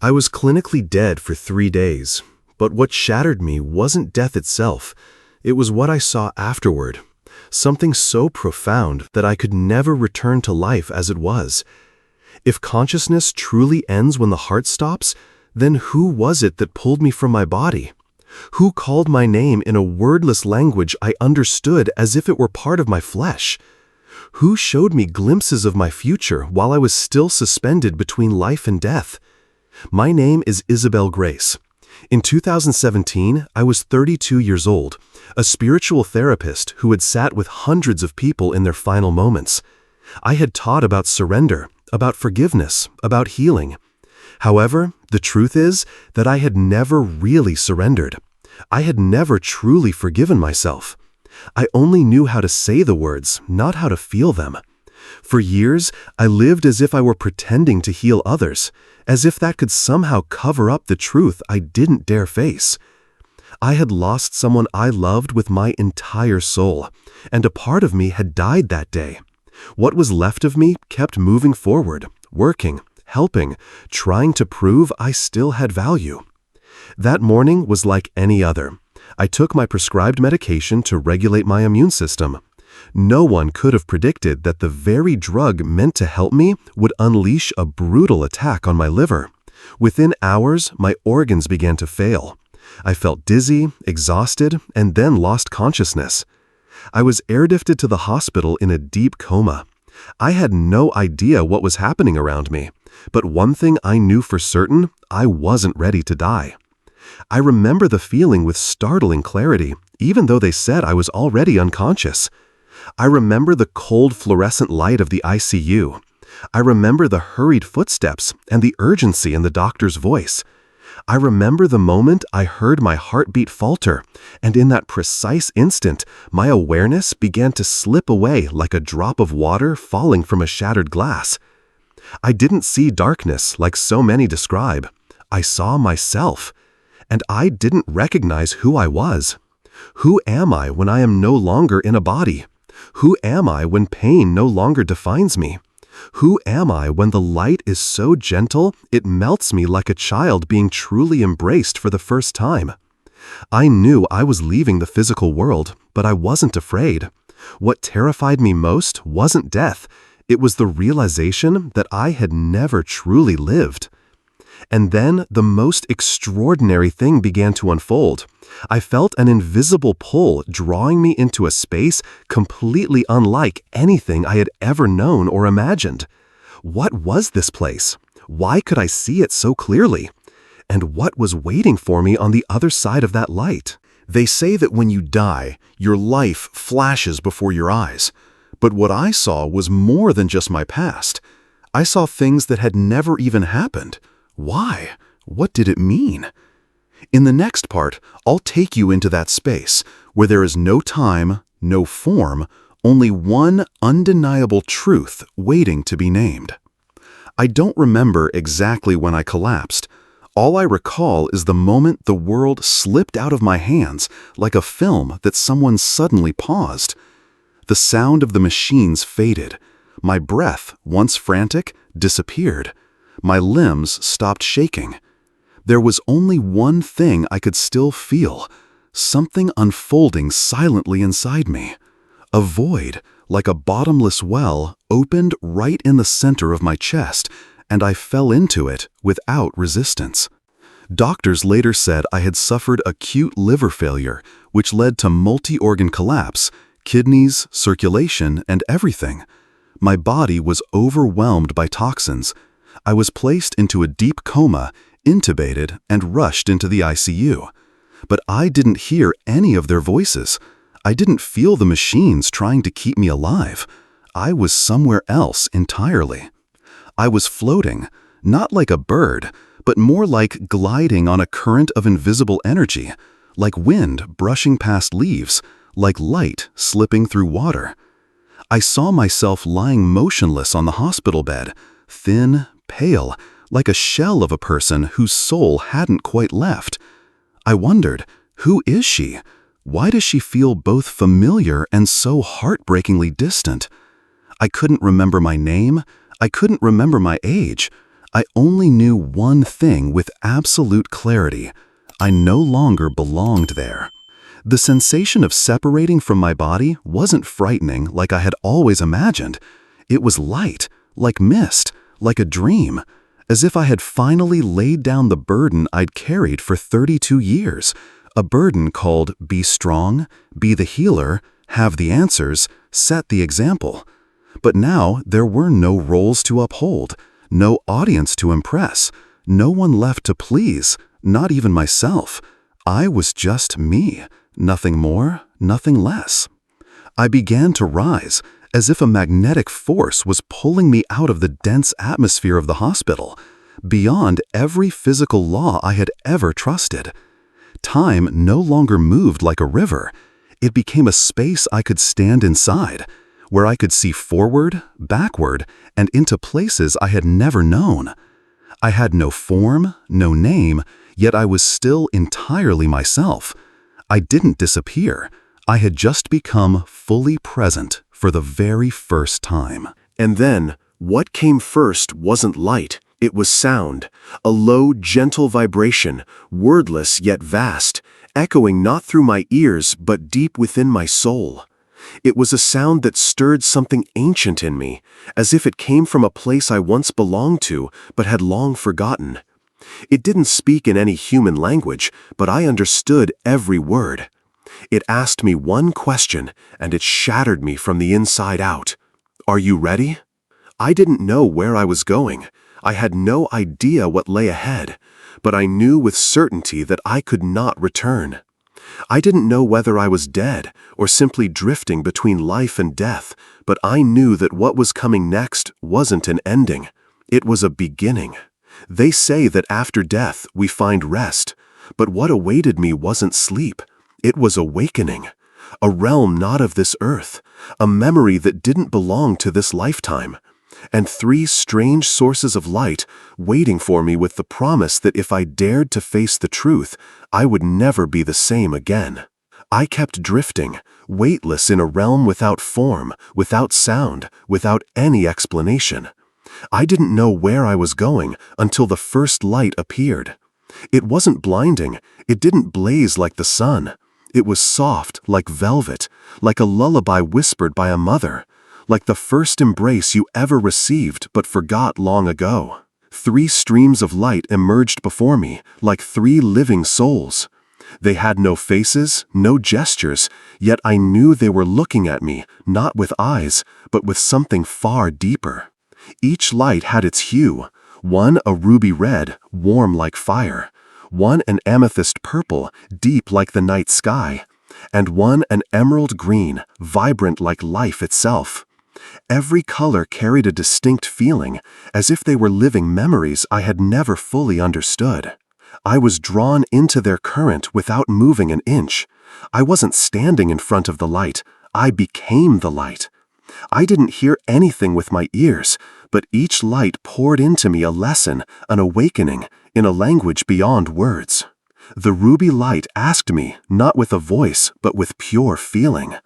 I was clinically dead for 3 days, but what shattered me wasn't death itself. It was what I saw afterward, something so profound that I could never return to life as it was. If consciousness truly ends when the heart stops, then who was it that pulled me from my body? Who called my name in a wordless language I understood as if it were part of my flesh? Who showed me glimpses of my future while I was still suspended between life and death? My name is Isabelle Grace. In 2017, I was 32 years old, a spiritual therapist who had sat with hundreds of people in their final moments. I had taught about surrender, about forgiveness, about healing. However, the truth is that I had never really surrendered. I had never truly forgiven myself. I only knew how to say the words, not how to feel them. For years, I lived as if I were pretending to heal others, as if that could somehow cover up the truth I didn't dare face. I had lost someone I loved with my entire soul, and a part of me had died that day. What was left of me kept moving forward, working, helping, trying to prove I still had value. That morning was like any other. I took my prescribed medication to regulate my immune system. No one could have predicted that the very drug meant to help me would unleash a brutal attack on my liver. Within hours, my organs began to fail. I felt dizzy, exhausted, and then lost consciousness. I was airlifted to the hospital in a deep coma. I had no idea what was happening around me, but one thing I knew for certain, I wasn't ready to die. I remember the feeling with startling clarity, even though they said I was already unconscious. I remember the cold fluorescent light of the ICU. I remember the hurried footsteps and the urgency in the doctor's voice. I remember the moment I heard my heartbeat falter, and in that precise instant, my awareness began to slip away like a drop of water falling from a shattered glass. I didn't see darkness like so many describe. I saw myself, and I didn't recognize who I was. Who am I when I am no longer in a body? Who am I when pain no longer defines me? Who am I when the light is so gentle it melts me like a child being truly embraced for the first time? I knew I was leaving the physical world, but I wasn't afraid. What terrified me most wasn't death. It was the realization that I had never truly lived. And then the most extraordinary thing began to unfold. I felt an invisible pull drawing me into a space completely unlike anything I had ever known or imagined. What was this place? Why could I see it so clearly? And what was waiting for me on the other side of that light? They say that when you die, your life flashes before your eyes. But what I saw was more than just my past. I saw things that had never even happened. Why? What did it mean? In the next part, I'll take you into that space where there is no time, no form, only one undeniable truth waiting to be named. I don't remember exactly when I collapsed. All I recall is the moment the world slipped out of my hands like a film that someone suddenly paused. The sound of the machines faded. My breath, once frantic, disappeared. My limbs stopped shaking. There was only one thing I could still feel, something unfolding silently inside me. A void, like a bottomless well, opened right in the center of my chest, and I fell into it without resistance. Doctors later said I had suffered acute liver failure, which led to multi-organ collapse, kidneys, circulation, and everything. My body was overwhelmed by toxins. I was placed into a deep coma, intubated, and rushed into the ICU. But I didn't hear any of their voices. I didn't feel the machines trying to keep me alive. I was somewhere else entirely. I was floating, not like a bird, but more like gliding on a current of invisible energy, like wind brushing past leaves, like light slipping through water. I saw myself lying motionless on the hospital bed, thin, pale, like a shell of a person whose soul hadn't quite left. I wondered, who is she? Why does she feel both familiar and so heartbreakingly distant? I couldn't remember my name. I couldn't remember my age. I only knew one thing with absolute clarity. I no longer belonged there. The sensation of separating from my body wasn't frightening like I had always imagined. It was light, like mist, like a dream, as if I had finally laid down the burden I'd carried for 32 years, a burden called be strong, be the healer, have the answers, set the example. But now there were no roles to uphold, no audience to impress, no one left to please, not even myself. I was just me, nothing more, nothing less. I began to rise, as if a magnetic force was pulling me out of the dense atmosphere of the hospital, beyond every physical law I had ever trusted. Time no longer moved like a river. It became a space I could stand inside, where I could see forward, backward, and into places I had never known. I had no form, no name, yet I was still entirely myself. I didn't disappear. I had just become fully present for the very first time. And then, what came first wasn't light, it was sound, a low, gentle vibration, wordless yet vast, echoing not through my ears but deep within my soul. It was a sound that stirred something ancient in me, as if it came from a place I once belonged to but had long forgotten. It didn't speak in any human language, but I understood every word. It asked me one question, and it shattered me from the inside out. Are you ready? I didn't know where I was going. I had no idea what lay ahead, but I knew with certainty that I could not return. I didn't know whether I was dead or simply drifting between life and death, but I knew that what was coming next wasn't an ending. It was a beginning. They say that after death we find rest, but what awaited me wasn't sleep. It was awakening, a realm not of this earth, a memory that didn't belong to this lifetime, and 3 strange sources of light waiting for me with the promise that if I dared to face the truth, I would never be the same again. I kept drifting, weightless in a realm without form, without sound, without any explanation. I didn't know where I was going until the first light appeared. It wasn't blinding, it didn't blaze like the sun. It was soft, like velvet, like a lullaby whispered by a mother, like the first embrace you ever received but forgot long ago. 3 streams of light emerged before me, like 3 living souls. They had no faces, no gestures, yet I knew they were looking at me, not with eyes, but with something far deeper. Each light had its hue, one a ruby red, warm like fire, one an amethyst purple, deep like the night sky, and one an emerald green, vibrant like life itself. Every color carried a distinct feeling, as if they were living memories I had never fully understood. I was drawn into their current without moving an inch. I wasn't standing in front of the light, I became the light. I didn't hear anything with my ears, but each light poured into me a lesson, an awakening, in a language beyond words. The ruby light asked me, not with a voice, but with pure feeling,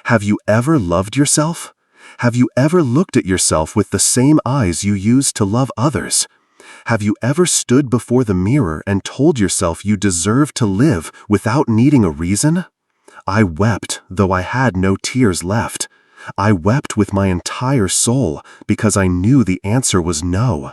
"Have you ever loved yourself? Have you ever looked at yourself with the same eyes you use to love others? Have you ever stood before the mirror and told yourself you deserve to live without needing a reason?" I wept, though I had no tears left. I wept with my entire soul because I knew the answer was no.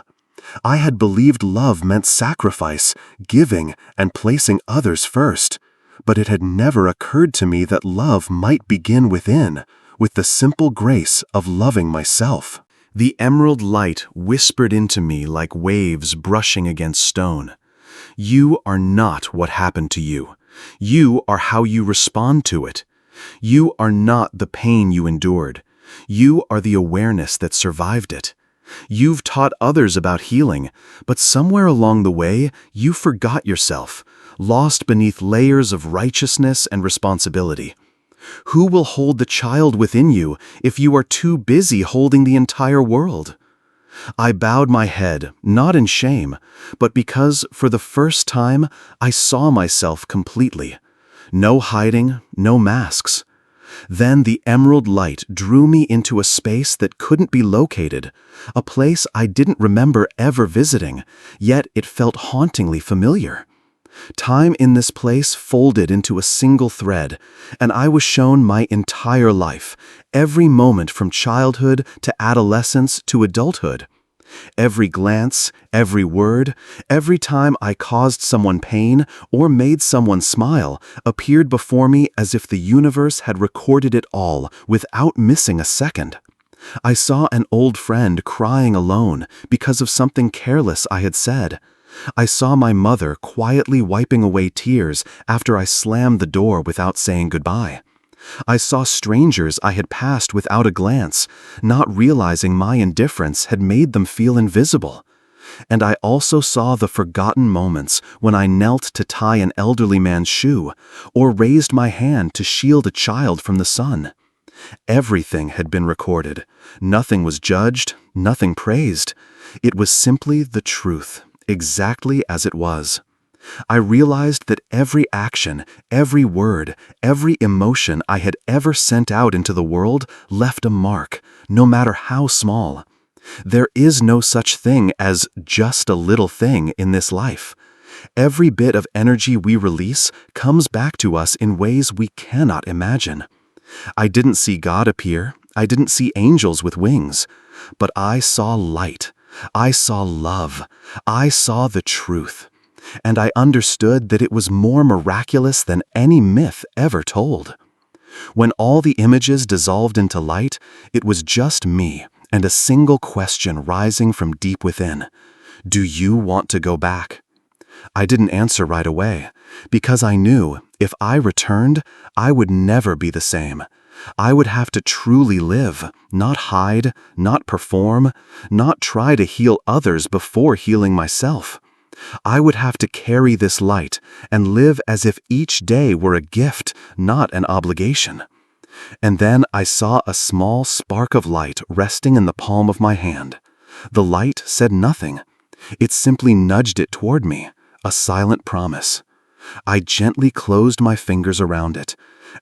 I had believed love meant sacrifice, giving, and placing others first, but it had never occurred to me that love might begin within, with the simple grace of loving myself. The emerald light whispered into me like waves brushing against stone. You are not what happened to you. You are how you respond to it. You are not the pain you endured. You are the awareness that survived it. You've taught others about healing, but somewhere along the way, you forgot yourself, lost beneath layers of righteousness and responsibility. Who will hold the child within you if you are too busy holding the entire world? I bowed my head, not in shame, but because, for the first time, I saw myself completely. No hiding, no masks. Then the emerald light drew me into a space that couldn't be located, a place I didn't remember ever visiting, yet it felt hauntingly familiar. Time in this place folded into a single thread, and I was shown my entire life, every moment from childhood to adolescence to adulthood. Every glance, every word, every time I caused someone pain or made someone smile appeared before me as if the universe had recorded it all without missing a second. I saw an old friend crying alone because of something careless I had said. I saw my mother quietly wiping away tears after I slammed the door without saying goodbye. I saw strangers I had passed without a glance, not realizing my indifference had made them feel invisible. And I also saw the forgotten moments when I knelt to tie an elderly man's shoe, or raised my hand to shield a child from the sun. Everything had been recorded. Nothing was judged, nothing praised. It was simply the truth, exactly as it was. I realized that every action, every word, every emotion I had ever sent out into the world left a mark, no matter how small. There is no such thing as just a little thing in this life. Every bit of energy we release comes back to us in ways we cannot imagine. I didn't see God appear. I didn't see angels with wings. But I saw light. I saw love. I saw the truth. And I understood that it was more miraculous than any myth ever told. When all the images dissolved into light, it was just me and a single question rising from deep within. Do you want to go back? I didn't answer right away, because I knew if I returned, I would never be the same. I would have to truly live, not hide, not perform, not try to heal others before healing myself. I would have to carry this light and live as if each day were a gift, not an obligation. And then I saw a small spark of light resting in the palm of my hand. The light said nothing. It simply nudged it toward me, a silent promise. I gently closed my fingers around it,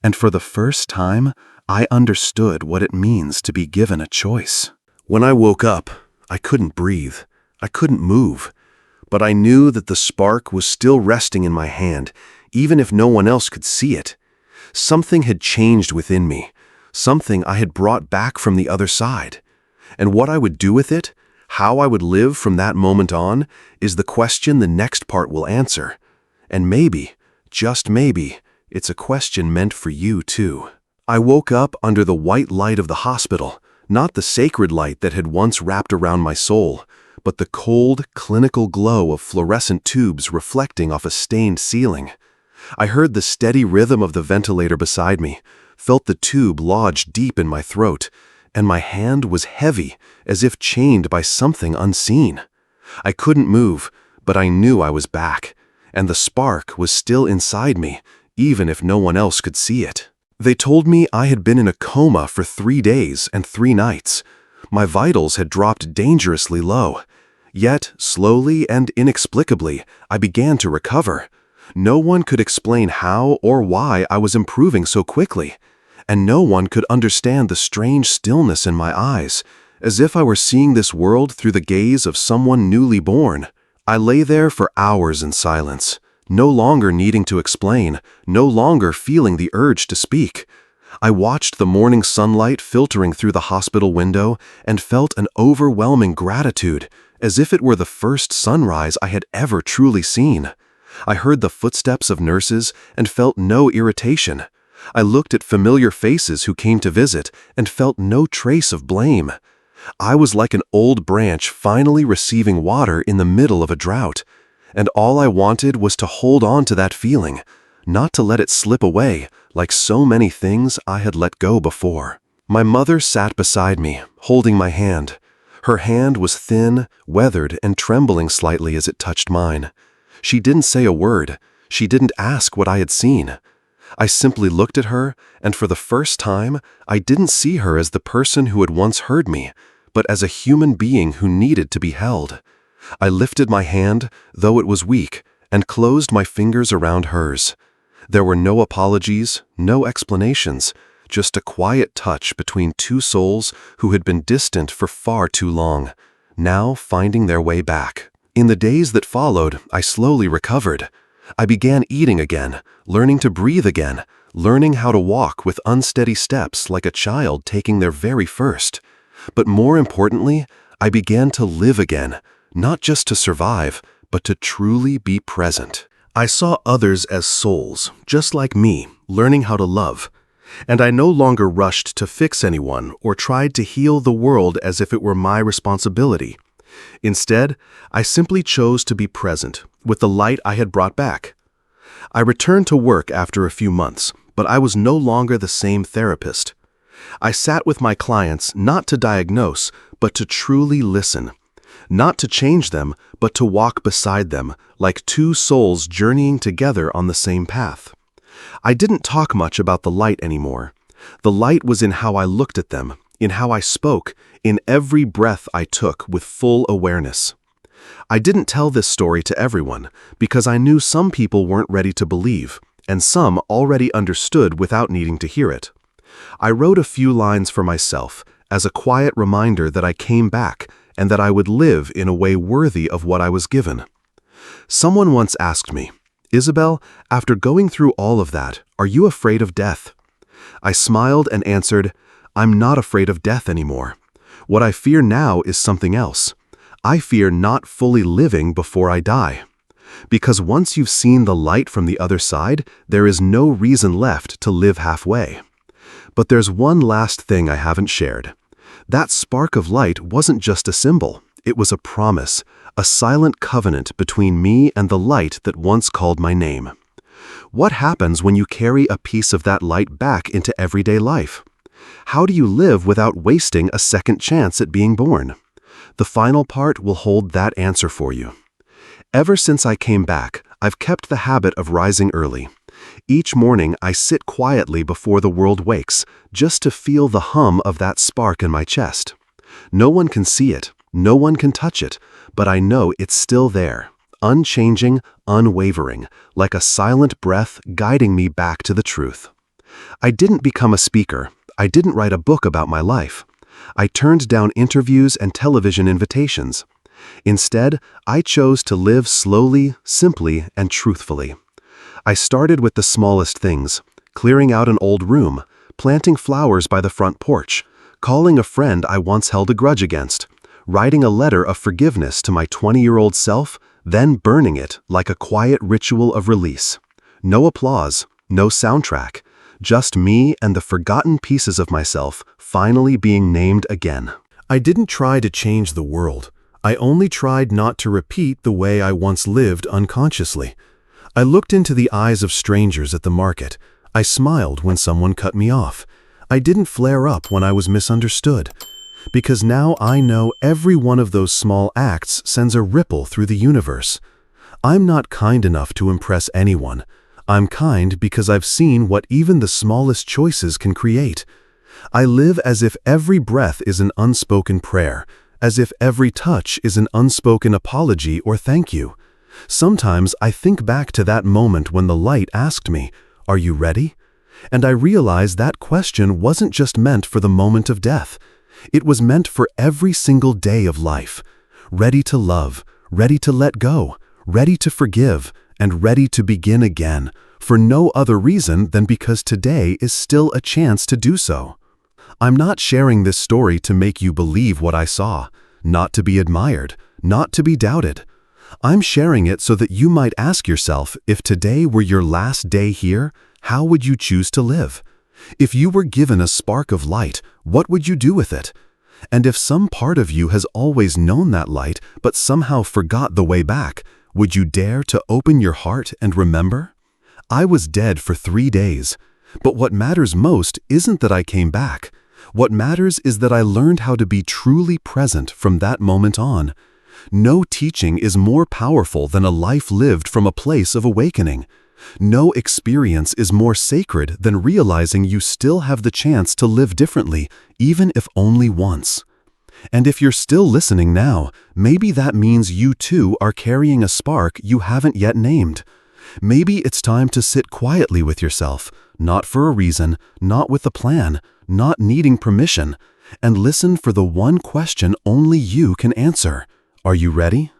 and for the first time, I understood what it means to be given a choice. When I woke up, I couldn't breathe. I couldn't move. But I knew that the spark was still resting in my hand, even if no one else could see it. Something had changed within me, something I had brought back from the other side. And what I would do with it, how I would live from that moment on, is the question the next part will answer. And maybe, just maybe, it's a question meant for you too. I woke up under the white light of the hospital, not the sacred light that had once wrapped around my soul, but the cold, clinical glow of fluorescent tubes reflecting off a stained ceiling. I heard the steady rhythm of the ventilator beside me, felt the tube lodge deep in my throat, and my hand was heavy, as if chained by something unseen. I couldn't move, but I knew I was back, and the spark was still inside me, even if no one else could see it. They told me I had been in a coma for 3 days and 3 nights. My vitals had dropped dangerously low. Yet, slowly and inexplicably, I began to recover. No one could explain how or why I was improving so quickly, and no one could understand the strange stillness in my eyes, as if I were seeing this world through the gaze of someone newly born. I lay there for hours in silence, no longer needing to explain, no longer feeling the urge to speak. I watched the morning sunlight filtering through the hospital window and felt an overwhelming gratitude, as if it were the first sunrise I had ever truly seen. I heard the footsteps of nurses and felt no irritation. I looked at familiar faces who came to visit and felt no trace of blame. I was like an old branch finally receiving water in the middle of a drought, and all I wanted was to hold on to that feeling, not to let it slip away like so many things I had let go before. My mother sat beside me, holding my hand. Her hand was thin, weathered, and trembling slightly as it touched mine. She didn't say a word. She didn't ask what I had seen. I simply looked at her, and for the first time, I didn't see her as the person who had once heard me, but as a human being who needed to be held. I lifted my hand, though it was weak, and closed my fingers around hers. There were no apologies, no explanations, just a quiet touch between two souls who had been distant for far too long, now finding their way back. In the days that followed, I slowly recovered. I began eating again, learning to breathe again, learning how to walk with unsteady steps like a child taking their very first. But more importantly, I began to live again, not just to survive, but to truly be present. I saw others as souls, just like me, learning how to love. And I no longer rushed to fix anyone or tried to heal the world as if it were my responsibility. Instead, I simply chose to be present with the light I had brought back. I returned to work after a few months, but I was no longer the same therapist. I sat with my clients not to diagnose, but to truly listen. Not to change them, but to walk beside them, like two souls journeying together on the same path. I didn't talk much about the light anymore. The light was in how I looked at them, in how I spoke, in every breath I took with full awareness. I didn't tell this story to everyone, because I knew some people weren't ready to believe, and some already understood without needing to hear it. I wrote a few lines for myself, as a quiet reminder that I came back, and that I would live in a way worthy of what I was given. Someone once asked me, "Isabelle, after going through all of that, are you afraid of death?" I smiled and answered, "I'm not afraid of death anymore. What I fear now is something else. I fear not fully living before I die. Because once you've seen the light from the other side, there is no reason left to live halfway." But there's one last thing I haven't shared. That spark of light wasn't just a symbol, it was a promise, a silent covenant between me and the light that once called my name. What happens when you carry a piece of that light back into everyday life? How do you live without wasting a second chance at being born? The final part will hold that answer for you. Ever since I came back, I've kept the habit of rising early. Each morning I sit quietly before the world wakes, just to feel the hum of that spark in my chest. No one can see it, no one can touch it, but I know it's still there, unchanging, unwavering, like a silent breath guiding me back to the truth. I didn't become a speaker. I didn't write a book about my life. I turned down interviews and television invitations. Instead, I chose to live slowly, simply, and truthfully. I started with the smallest things, clearing out an old room, planting flowers by the front porch, calling a friend I once held a grudge against, writing a letter of forgiveness to my 20-year-old self, then burning it like a quiet ritual of release. No applause, no soundtrack, just me and the forgotten pieces of myself finally being named again. I didn't try to change the world. I only tried not to repeat the way I once lived unconsciously. I looked into the eyes of strangers at the market. I smiled when someone cut me off. I didn't flare up when I was misunderstood. Because now I know every one of those small acts sends a ripple through the universe. I'm not kind enough to impress anyone. I'm kind because I've seen what even the smallest choices can create. I live as if every breath is an unspoken prayer, as if every touch is an unspoken apology or thank you. Sometimes I think back to that moment when the light asked me, "Are you ready?" And I realize that question wasn't just meant for the moment of death. It was meant for every single day of life. Ready to love, ready to let go, ready to forgive, and ready to begin again, for no other reason than because today is still a chance to do so. I'm not sharing this story to make you believe what I saw, not to be admired, not to be doubted. I'm sharing it so that you might ask yourself, if today were your last day here, how would you choose to live? If you were given a spark of light, what would you do with it? And if some part of you has always known that light but somehow forgot the way back, would you dare to open your heart and remember? I was dead for 3 days, but what matters most isn't that I came back. What matters is that I learned how to be truly present from that moment on. No teaching is more powerful than a life lived from a place of awakening. No experience is more sacred than realizing you still have the chance to live differently, even if only once. And if you're still listening now, maybe that means you too are carrying a spark you haven't yet named. Maybe it's time to sit quietly with yourself, not for a reason, not with a plan, not needing permission, and listen for the one question only you can answer. Are you ready?